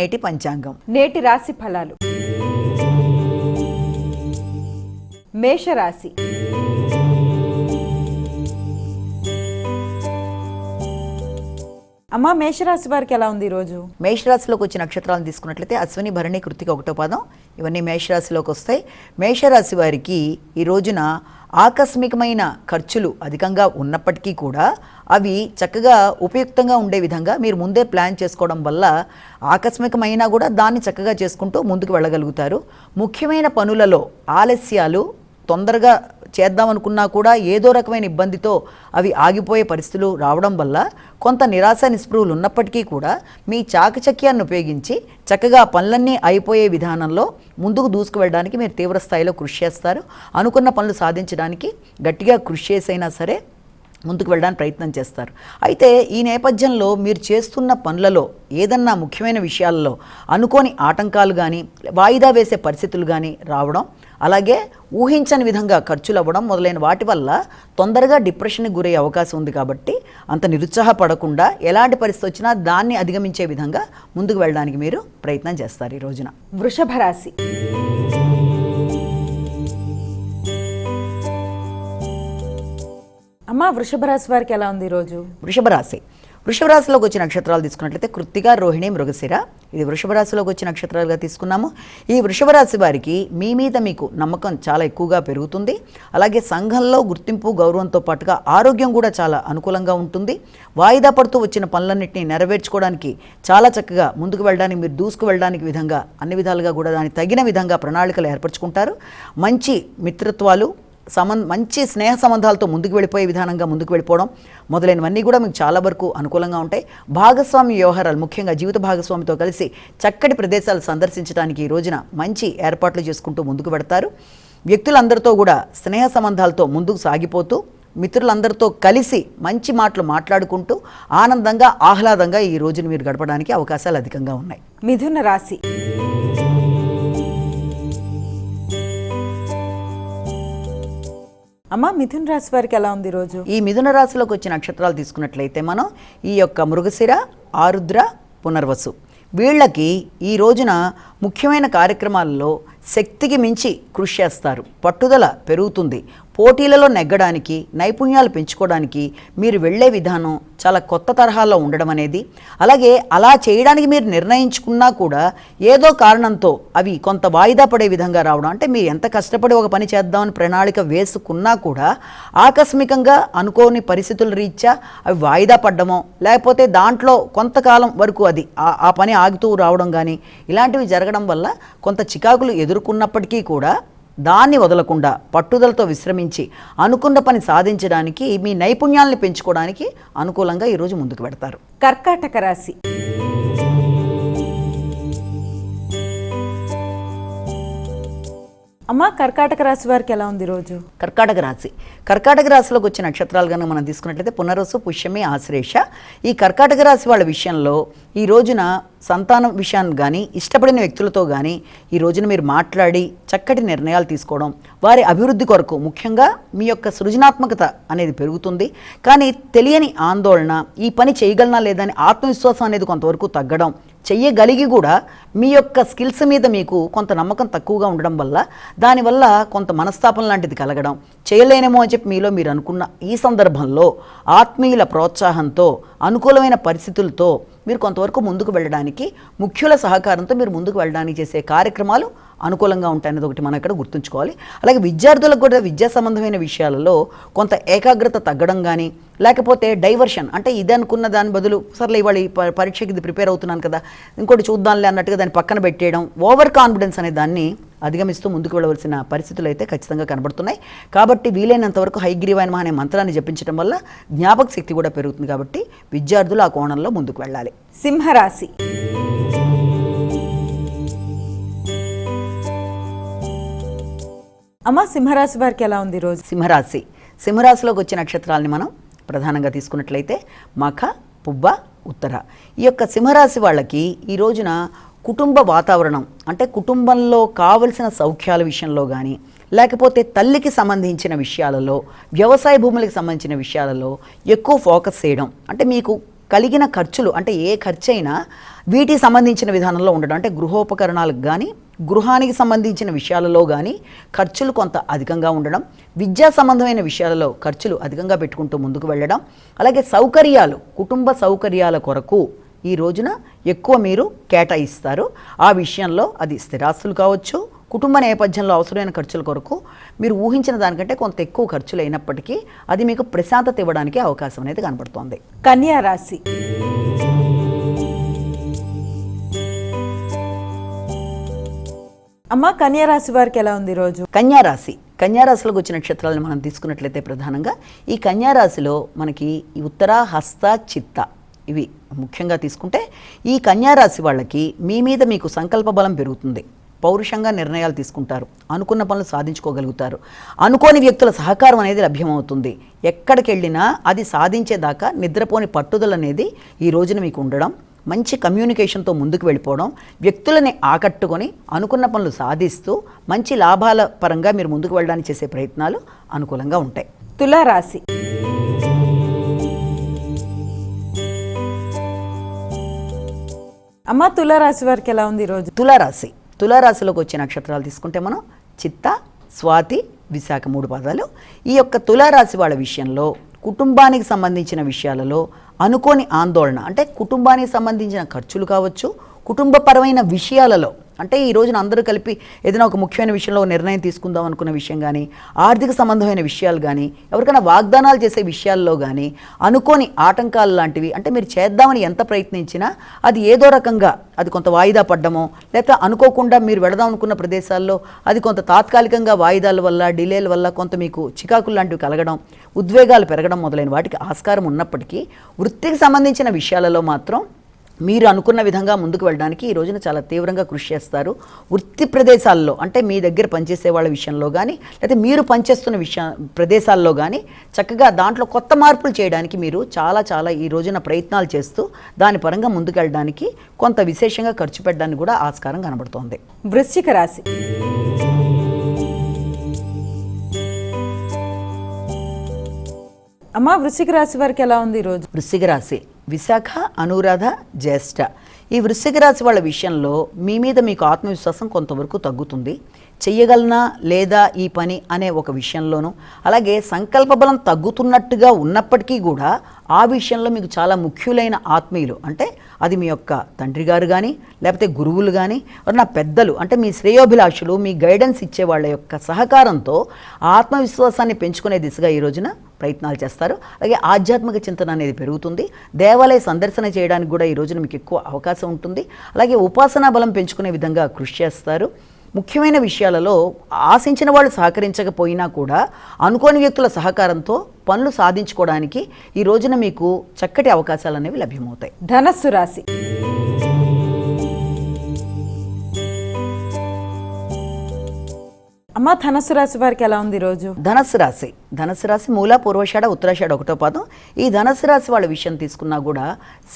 నేటి పంచాంగం. నేటి రాశి ఫలాలు. మేషరాశి. అమ్మ, మేషరాశి వారికి ఎలా ఉంది ఈరోజు? మేషరాశిలోకి వచ్చే నక్షత్రాలను తీసుకున్నట్లయితే అశ్విని, భరణి, కృత్తిక 1వ పాదం ఇవన్నీ మేషరాశిలోకి వస్తాయి. మేషరాశి వారికి ఈ రోజున ఆకస్మికమైన ఖర్చులు అధికంగా ఉన్నప్పటికీ కూడా అవి చక్కగా ఉపయుక్తంగా ఉండే విధంగా మీరు ముందే ప్లాన్ చేసుకోవడం వల్ల ఆకస్మికమైనా కూడా దాన్ని చక్కగా చేసుకుంటూ ముందుకు వెళ్ళగలుగుతారు. ముఖ్యమైన పనులలో ఆలస్యాలు తొందరగా చేద్దామనుకున్నా కూడా ఏదో రకమైన ఇబ్బందితో అవి ఆగిపోయే పరిస్థితులు రావడం వల్ల కొంత నిరాశ నిస్పృహలు ఉన్నప్పటికీ కూడా మీ చాకచక్యాన్ని ఉపయోగించి చక్కగా పనులన్నీ అయిపోయే విధానంలో ముందుకు దూసుకు వెళ్ళడానికి మీరు తీవ్ర స్థాయిలో కృషి చేస్తారు. అనుకున్న పనులు సాధించడానికి గట్టిగా కృషి చేసైనా సరే ముందుకు వెళ్ళడానికి ప్రయత్నం చేస్తారు. అయితే ఈ నేపథ్యంలో మీరు చేస్తున్న పనులలో ఏదన్నా ముఖ్యమైన విషయాల్లో అనుకోని ఆటంకాలు కానీ వాయిదా వేసే పరిస్థితులు కానీ రావడం, అలాగే ఊహించని విధంగా ఖర్చులు అవ్వడం మొదలైన వాటి వల్ల తొందరగా డిప్రెషన్కి గురయ్యే అవకాశం ఉంది. కాబట్టి అంత నిరుత్సాహపడకుండా ఎలాంటి పరిస్థితి వచ్చినా దాన్ని అధిగమించే విధంగా ముందుకు వెళ్ళడానికి మీరు ప్రయత్నం చేస్తారు ఈ రోజున. వృషభ రాశి. అమ్మ, వృషభ రాశి వారికి ఎలా ఉంది ఈరోజు? వృషభ రాశిలోకి వచ్చే నక్షత్రాలు తీసుకున్నట్లయితే కృత్తిక, రోహిణి, మృగశిర ఇది వృషభ రాశిలోకి వచ్చే నక్షత్రాలుగా తీసుకున్నాము. ఈ వృషభ రాశి వారికి మీ మీద మీకు నమ్మకం చాలా ఎక్కువగా పెరుగుతుంది. అలాగే సంఘంలో గుర్తింపు, గౌరవంతో పాటుగా ఆరోగ్యం కూడా చాలా అనుకూలంగా ఉంటుంది. వాయిదా పడుతూ వచ్చిన పనులన్నింటినీ నెరవేర్చుకోవడానికి చాలా చక్కగా ముందుకు వెళ్ళడానికి, మీరు దూసుకు వెళ్ళడానికి విధంగా అన్ని విధాలుగా కూడా దానికి తగిన విధంగా ప్రణాళికలు ఏర్పరచుకుంటారు. మంచి మిత్రత్వాలు, మంచి స్నేహ సంబంధాలతో ముందుకు వెళ్ళిపోయే విధానంగా ముందుకు వెళ్ళిపోవడం మొదలైనవన్నీ కూడా మీకు చాలా వరకు అనుకూలంగా ఉంటాయి. భాగస్వామి వ్యవహారాలు, ముఖ్యంగా జీవిత భాగస్వామితో కలిసి చక్కటి ప్రదేశాలు సందర్శించడానికి ఈ రోజున మంచి ఏర్పాట్లు చేసుకుంటూ ముందుకు పెడతారు. వ్యక్తులందరితో కూడా స్నేహ సంబంధాలతో ముందుకు సాగిపోతూ మిత్రులందరితో కలిసి మంచి మాటలు మాట్లాడుకుంటూ ఆనందంగా, ఆహ్లాదంగా ఈ రోజును మీరు గడపడానికి అవకాశాలు అధికంగా ఉన్నాయి. మిథున రాశి. అమ్మ, మిథున రాశి వారికి ఎలా ఉంది ఈరోజు? ఈ మిథున రాశిలోకి వచ్చే నక్షత్రాలు తీసుకున్నట్లయితే మనం ఈ యొక్క మృగశిర, ఆరుద్ర, పునర్వసు వీళ్ళకి ఈ రోజున ముఖ్యమైన కార్యక్రమాల్లో శక్తికి మించి కృషి చేస్తారు. పట్టుదల పెరుగుతుంది. పోటీలలో నెగ్గడానికి, నైపుణ్యాలు పెంచుకోవడానికి మీరు వెళ్ళే విధానం చాలా కొత్త తరహాలో ఉండడం అనేది, అలాగే అలా చేయడానికి మీరు నిర్ణయించుకున్నా కూడా ఏదో కారణంతో అవి కొంత వాయిదా పడే విధంగా రావడం, అంటే మీరు ఎంత కష్టపడి ఒక పని చేద్దామని ప్రణాళిక వేసుకున్నా కూడా ఆకస్మికంగా అనుకోని పరిస్థితుల రీత్యా అవి వాయిదా పడ్డమో, లేకపోతే దాంట్లో కొంతకాలం వరకు అది ఆ పని ఆగుతూ రావడం కానీ ఇలాంటివి జరగడం వల్ల కొంత చికాకులు ఎదుర్కొన్నప్పటికీ కూడా దాన్ని వదలకుండా పట్టుదలతో విశ్రమించి అనుకున్న పని సాధించడానికి, మీ నైపుణ్యాలను పెంచుకోవడానికి అనుకూలంగా ఈరోజు ముందుకు పెడతారు. కర్కాటక రాశి. అమ్మ, కర్కాటక రాశి వారికి ఎలా ఉంది ఈరోజు? కర్కాటక రాశిలోకి వచ్చిన నక్షత్రాలు కనుక మనం తీసుకున్నట్లయితే పునర్వసు, పుష్యమి, ఆశ్లేష ఈ కర్కాటక రాశి వాళ్ళ విషయంలో ఈ రోజున సంతానం విషయాన్ని కానీ ఇష్టపడిన వ్యక్తులతో కానీ ఈ రోజున మీరు మాట్లాడి చక్కటి నిర్ణయాలు తీసుకోవడం, వారి అభివృద్ధి కొరకు ముఖ్యంగా మీ యొక్క సృజనాత్మకత అనేది పెరుగుతుంది. కానీ తెలియని ఆందోళన, ఈ పని చేయగలనా లేదా అని ఆత్మవిశ్వాసం అనేది కొంతవరకు తగ్గడం, చెయ్యగలిగి కూడా మీ యొక్క స్కిల్స్ మీద మీకు కొంత నమ్మకం తక్కువగా ఉండడం వల్ల దానివల్ల కొంత మనస్తాపం లాంటిది కలగడం, చేయలేనేమో అని చెప్పి మీలో మీరు అనుకున్న ఈ సందర్భంలో ఆత్మీయుల ప్రోత్సాహంతో, అనుకూలమైన పరిస్థితులతో మీరు కొంతవరకు ముందుకు వెళ్ళడానికి, ముఖ్యుల సహకారంతో మీరు ముందుకు వెళ్ళడానికి చేసే కార్యక్రమాలు అనుకూలంగా ఉంటాయనేది ఒకటి మనం ఇక్కడ గుర్తుంచుకోవాలి. అలాగే విద్యార్థులకు కూడా విద్యా సంబంధమైన విషయాలలో కొంత ఏకాగ్రత తగ్గడం కానీ, లేకపోతే డైవర్షన్, అంటే ఇది అనుకున్న దాని బదులు సర్లే ఇవాళ ఈ పరీక్షకి ఇది ప్రిపేర్ అవుతున్నాను కదా ఇంకోటి చూద్దాంలే అన్నట్టుగా దాన్ని పక్కన పెట్టేయడం, ఓవర్ కాన్ఫిడెన్స్ అనే దాన్ని అధిగమిస్తూ ముందుకు వెళ్ళవలసిన పరిస్థితులు అయితే ఖచ్చితంగా కనబడుతున్నాయి. కాబట్టి వీలైనంత వరకు హైగ్రీవాయ నమః అనే మంత్రాన్ని జపించడం వల్ల జ్ఞాపక శక్తి కూడా పెరుగుతుంది. కాబట్టి విద్యార్థులు ఆ కోణంలో ముందుకు వెళ్ళాలి. సింహరాశి. అమ్మ, సింహరాశి వారికి ఎలా ఉంది ఈరోజు? సింహరాశిలోకి వచ్చే నక్షత్రాలని మనం ప్రధానంగా తీసుకున్నట్లయితే మఖ, పుబ్బ, ఉత్తర ఈ యొక్క సింహరాశి వాళ్ళకి ఈ రోజున కుటుంబ వాతావరణం, అంటే కుటుంబంలో కావలసిన సౌఖ్యాల విషయంలో కానీ, లేకపోతే తల్లికి సంబంధించిన విషయాలలో, వ్యవసాయ భూములకు సంబంధించిన విషయాలలో ఎక్కువ ఫోకస్ చేయడం, అంటే మీకు కలిగిన ఖర్చులు అంటే ఏ ఖర్చు అయినా వీటికి సంబంధించిన విధానంలో ఉండడం, అంటే గృహోపకరణాలకు కానీ గృహానికి సంబంధించిన విషయాలలో కానీ ఖర్చులు కొంత అధికంగా ఉండడం, విద్యా సంబంధమైన విషయాలలో ఖర్చులు అధికంగా పెట్టుకుంటూ ముందుకు వెళ్ళడం, అలాగే సౌకర్యాలు, కుటుంబ సౌకర్యాల కొరకు ఈ రోజున ఎక్కువ మీరు కేటాయిస్తారు. ఆ విషయంలో అది స్థిరాస్తులు కావచ్చు, కుటుంబ నేపథ్యంలో అవసరమైన ఖర్చుల కొరకు మీరు ఊహించిన దానికంటే కొంత ఎక్కువ ఖర్చులు అయినప్పటికీ అది మీకు ప్రశాంతత ఇవ్వడానికి అవకాశం అనేది కనబడుతోంది. కన్యా రాశి. అమ్మ, కన్యా రాశి వారికి ఎలా ఉంది ఈరోజు? కన్యారాశి, కన్యారాశిలోకి వచ్చిన నక్షత్రాలను మనం తీసుకున్నట్లయితే ప్రధానంగా ఈ కన్యారాశిలో మనకి ఈ ఉత్తర, హస్త, చిత్త ఇవి ముఖ్యంగా తీసుకుంటే ఈ కన్యారాశి వాళ్ళకి మీ మీద మీకు సంకల్ప బలం పెరుగుతుంది. పౌరుషంగా నిర్ణయాలు తీసుకుంటారు, అనుకున్న పనులు సాధించుకోగలుగుతారు, అనుకోని వ్యక్తుల సహకారం అనేది లభ్యమవుతుంది. ఎక్కడికి వెళ్ళినా అది సాధించేదాకా నిద్రపోని పట్టుదల అనేది ఈ రోజున మీకు ఉండడం, మంచి కమ్యూనికేషన్తో ముందుకు వెళ్ళిపోవడం, వ్యక్తులని ఆకట్టుకొని అనుకున్న పనులు సాధిస్తూ మంచి లాభాల పరంగా మీరు ముందుకు వెళ్ళడానికి చేసే ప్రయత్నాలు అనుకూలంగా ఉంటాయి. తులారాశి. అమ్మ, తులారాశి వారికి ఎలా ఉంది ఈరోజు? తులారాశిలోకి వచ్చే నక్షత్రాలు తీసుకుంటే మనం చిత్త, స్వాతి, విశాఖ 3 పాదాలు. ఈ యొక్క తులారాశి వాళ్ళ విషయంలో కుటుంబానికి సంబంధించిన విషయాలలో అనుకోని ఆందోళన, అంటే కుటుంబానికి సంబంధించిన ఖర్చులు కావచ్చు, కుటుంబపరమైన విషయాలలో అంటే ఈ రోజున అందరూ కలిపి ఏదైనా ఒక ముఖ్యమైన విషయంలో నిర్ణయం తీసుకుందాం అనుకున్న విషయం కానీ, ఆర్థిక సంబంధమైన విషయాలు కానీ, ఎవరికైనా వాగ్దానాలు చేసే విషయాల్లో కానీ అనుకోని ఆటంకాలు లాంటివి, అంటే మీరు చేద్దామని ఎంత ప్రయత్నించినా అది ఏదో రకంగా అది కొంత వాయిదా పడ్డమో, లేకపోతే అనుకోకుండా మీరు వెళదాం అనుకున్న ప్రదేశాల్లో అది కొంత తాత్కాలికంగా వాయిదాల వల్ల, డిలేల వల్ల కొంత మీకు చికాకులు లాంటివి కలగడం, ఉద్వేగాలు పెరగడం మొదలైన వాటికి ఆస్కారం ఉన్నప్పటికీ వృత్తికి సంబంధించిన విషయాలలో మాత్రం మీరు అనుకున్న విధంగా ముందుకు వెళ్ళడానికి ఈ రోజున చాలా తీవ్రంగా కృషి చేస్తారు. వృత్తి ప్రదేశాల్లో అంటే మీ దగ్గర పనిచేసే వాళ్ళ విషయంలో కానీ, లేకపోతే మీరు పనిచేస్తున్న ప్రదేశాల్లో కానీ చక్కగా దాంట్లో కొత్త మార్పులు చేయడానికి మీరు చాలా ఈ రోజున ప్రయత్నాలు చేస్తూ దాని పరంగా ముందుకు వెళ్ళడానికి కొంత విశేషంగా ఖర్చు పెట్టడానికి కూడా ఆస్కారం కనబడుతోంది. వృశ్చిక రాశి. అమ్మ, వృశ్చిక రాశి వారికి ఎలా ఉంది ఈరోజు? వృశ్చిక రాశి విశాఖ, అనురాధ, జ్యేష్ఠ ఈ వృశ్చిక రాశి వాళ్ళ విషయంలో మీ మీద మీకు ఆత్మవిశ్వాసం కొంతవరకు తగ్గుతుంది. చెయ్యగలనా లేదా ఈ పని అనే ఒక విషయంలోనూ, అలాగే సంకల్ప బలం తగ్గుతున్నట్టుగా ఉన్నప్పటికీ కూడా ఆ విషయంలో మీకు చాలా ముఖ్యులైన ఆత్మీయులు, అంటే అది మీ యొక్క తండ్రి గారు కానీ, లేకపోతే గురువులు కానీ, నా పెద్దలు అంటే మీ శ్రేయోభిలాషులు, మీ గైడెన్స్ ఇచ్చే వాళ్ళ యొక్క సహకారంతో ఆత్మవిశ్వాసాన్ని పెంచుకునే దిశగా ఈ రోజున ప్రయత్నాలు చేస్తారు. అలాగే ఆధ్యాత్మిక చింతన అనేది పెరుగుతుంది. దేవాలయ సందర్శన చేయడానికి కూడా ఈ రోజున మీకు ఎక్కువ అవకాశం ఉంటుంది. అలాగే ఉపాసనా బలం పెంచుకునే విధంగా కృషి చేస్తారు. ముఖ్యమైన విషయాలలో ఆశించిన వాళ్ళు సహకరించకపోయినా కూడా అనుకోని వ్యక్తుల సహకారంతో పనులు సాధించుకోవడానికి ఈ రోజున మీకు చక్కటి అవకాశాలు అనేవి లభ్యమవుతాయి. ధనస్సు రాశి. అమ్మ, ధనస్సు రాశి వారికి ఎలా ఉంది ఈరోజు? ధనస్సు రాశి మూల, పూర్వషాఢ, ఉత్తరాషాఢ 1వ పాదం. ఈ ధనస్సు రాశి వాళ్ళ విషయం తీసుకున్నా కూడా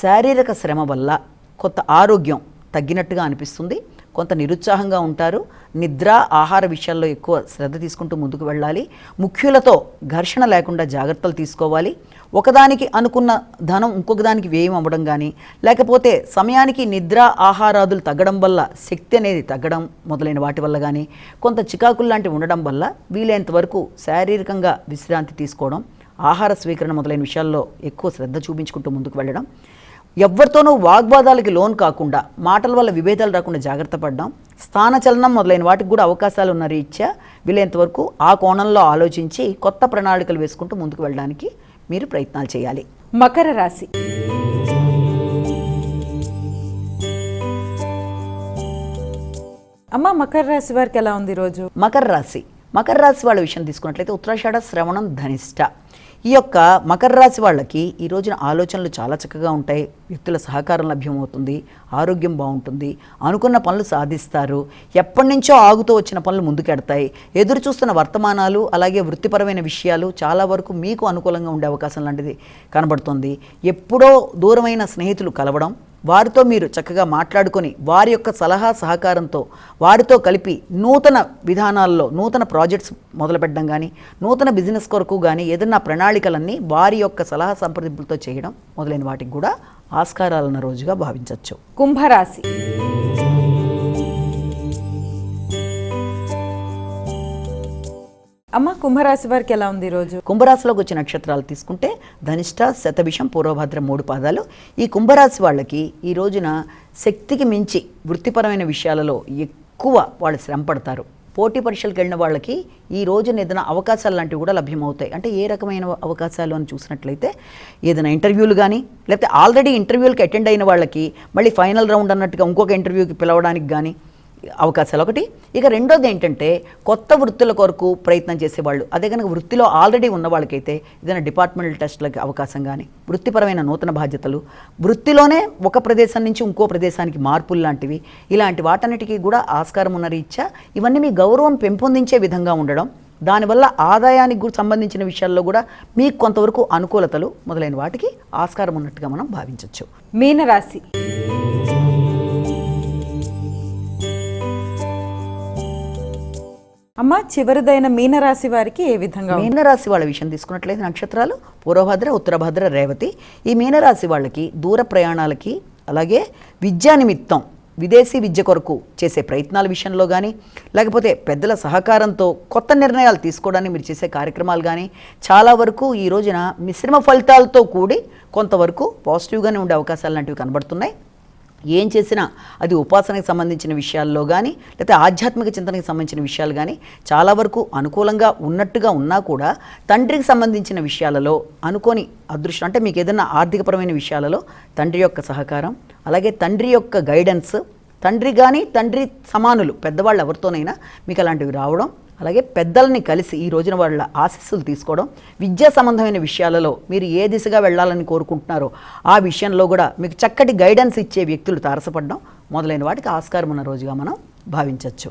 శారీరక శ్రమ వల్ల కొంత ఆరోగ్యం తగ్గినట్టుగా అనిపిస్తుంది. కొంత నిరుత్సాహంగా ఉంటారు. నిద్ర, ఆహార విషయాల్లో ఎక్కువ శ్రద్ధ తీసుకుంటూ ముందుకు వెళ్ళాలి. ముఖ్యులతో ఘర్షణ లేకుండా జాగ్రత్తలు తీసుకోవాలి. ఒకదానికి అనుకున్న ధనం ఇంకొక దానికి వ్యయం అవ్వడం కానీ, లేకపోతే సమయానికి నిద్ర, ఆహారాదులు తగ్గడం వల్ల శక్తి అనేది తగ్గడం మొదలైన వాటి వల్ల కానీ, కొంత చికాకులు లాంటివి ఉండడం వల్ల వీలైనంత వరకు శారీరకంగా విశ్రాంతి తీసుకోవడం, ఆహార స్వీకరణ మొదలైన విషయాల్లో ఎక్కువ శ్రద్ధ చూపించుకుంటూ ముందుకు వెళ్ళడం, ఎవరితోనూ వాగ్వాదాలకి లోన్ కాకుండా, మాటల వల్ల విభేదాలు రాకుండా జాగ్రత్త పడ్డాం, స్థానచలనం మొదలైన వాటికి కూడా అవకాశాలు ఉన్న రీత్యా వీలైనంత వరకు ఆ కోణంలో ఆలోచించి కొత్త ప్రణాళికలు వేసుకుంటూ ముందుకు వెళ్ళడానికి మీరు ప్రయత్నాలు చేయాలి. మకర రాశి. అమ్మ, మకర రాశి వారికి ఎలా ఉంది ఈరోజు? మకర రాశి వాళ్ళ విషయం తీసుకున్నట్లయితే ఉత్తరాషాఢ, శ్రవణం, ధనిష్ట ఈ యొక్క మకర రాశి వాళ్ళకి ఈ రోజున ఆలోచనలు చాలా చక్కగా ఉంటాయి. వ్యక్తుల సహకారం లభ్యమవుతుంది. ఆరోగ్యం బాగుంటుంది. అనుకున్న పనులు సాధిస్తారు. ఎప్పటి నుంచో ఆగుతూ వచ్చిన పనులు ముందుకెడతాయి. ఎదురు చూస్తున్న వర్తమానాలు, అలాగే వృత్తిపరమైన విషయాలు చాలా వరకు మీకు అనుకూలంగా ఉండే అవకాశం లాంటిది కనబడుతుంది. ఎప్పుడో దూరమైన స్నేహితులు కలవడం, వారితో మీరు చక్కగా మాట్లాడుకొని వారి యొక్క సలహా సహకారంతో వారితో కలిపి నూతన విధానాల్లో నూతన ప్రాజెక్ట్స్ మొదలుపెట్టడం కానీ నూతన బిజినెస్ కొరకు కానీ ఏదైనా ప్రణాళికలన్నీ వారి యొక్క సలహా సంప్రదింపులతో చేయడం మొదలైన వాటికి కూడా ఆస్కారాలన్న రోజుగా భావించవచ్చు. కుంభరాశి. అమ్మ, కుంభరాశి వారికి ఎలా ఉంది ఈరోజు? కుంభరాశిలోకి వచ్చే నక్షత్రాలు తీసుకుంటే ధనిష్ట, శతభిషం, పూర్వభద్ర 3 పాదాలు. ఈ కుంభరాశి వాళ్ళకి ఈ రోజున శక్తికి మించి వృత్తిపరమైన విషయాలలో ఎక్కువ వాళ్ళు శ్రమ పడతారు. పోటీ పరీక్షలకు వెళ్ళిన వాళ్ళకి ఈ రోజున ఏదైనా అవకాశాలు లాంటివి కూడా లభ్యమవుతాయి. అంటే ఏ రకమైన అవకాశాలు అని చూసినట్లయితే ఏదైనా ఇంటర్వ్యూలు కానీ, లేకపోతే ఆల్రెడీ ఇంటర్వ్యూలకు అటెండ్ అయిన వాళ్ళకి మళ్ళీ ఫైనల్ రౌండ్ అన్నట్టుగా ఇంకొక ఇంటర్వ్యూకి పిలవడానికి కానీ అవకాశాలు ఒకటి. ఇక రెండోది ఏంటంటే కొత్త వృత్తుల కొరకు ప్రయత్నం చేసేవాళ్ళు, అదే కనుక వృత్తిలో ఆల్రెడీ ఉన్న వాళ్ళకైతే ఏదైనా డిపార్ట్మెంటల్ టెస్ట్లకి అవకాశం కానీ, వృత్తిపరమైన నూతన బాధ్యతలు, వృత్తిలోనే ఒక ప్రదేశం నుంచి ఇంకో ప్రదేశానికి మార్పులు లాంటివి, ఇలాంటి వాటన్నిటికీ కూడా ఆస్కారం ఉన్న రీత్యా ఇవన్నీ మీ గౌరవం పెంపొందించే విధంగా ఉండడం, దానివల్ల ఆదాయానికి సంబంధించిన విషయాల్లో కూడా మీకు కొంతవరకు అనుకూలతలు మొదలైన వాటికి ఆస్కారం ఉన్నట్టుగా మనం భావించవచ్చు. మీనరాశి. అమ్మ, చివరిదైన మీనరాశి వారికి ఏ విధంగా? మీనరాశి వాళ్ళ విషయం తీసుకున్నట్లయితే నక్షత్రాలు పూర్వభద్ర, ఉత్తరభద్ర, రేవతి. ఈ మీనరాశి వాళ్ళకి దూర ప్రయాణాలకి, అలాగే విద్యా నిమిత్తం విదేశీ విద్య కొరకు చేసే ప్రయత్నాల విషయంలో కానీ, లేకపోతే పెద్దల సహకారంతో కొత్త నిర్ణయాలు తీసుకోవడానికి మీరు చేసే కార్యక్రమాలు కానీ చాలా వరకు ఈ రోజున మిశ్రమ ఫలితాలతో కూడి కొంతవరకు పాజిటివ్గానే ఉండే అవకాశాలు లాంటివి కనబడుతున్నాయి. ఏం చేసినా అది ఉపాసనకు సంబంధించిన విషయాల్లో కానీ, లేకపోతే ఆధ్యాత్మిక చింతనకు సంబంధించిన విషయాలు కానీ చాలా వరకు అనుకూలంగా ఉన్నట్టుగా ఉన్నా కూడా తండ్రికి సంబంధించిన విషయాలలో అనుకోని అదృష్టం, అంటే మీకు ఏదైనా ఆర్థికపరమైన విషయాలలో తండ్రి యొక్క సహకారం, అలాగే తండ్రి యొక్క గైడెన్స్, తండ్రి కానీ తండ్రి సమానులు పెద్దవాళ్ళు ఎవరితోనైనా మీకు అలాంటివి రావడం, అలాగే పెద్దల్ని కలిసి ఈ రోజున వాళ్ళ ఆశీస్సులు తీసుకోవడం, విద్యా సంబంధమైన విషయాలలో మీరు ఏ దిశగా వెళ్ళాలని కోరుకుంటున్నారో ఆ విషయంలో కూడా మీకు చక్కటి గైడెన్స్ ఇచ్చే వ్యక్తులు తారసపడడం మొదలైన వాటికి ఆస్కారం ఉన్న రోజుగా మనం భావించవచ్చు.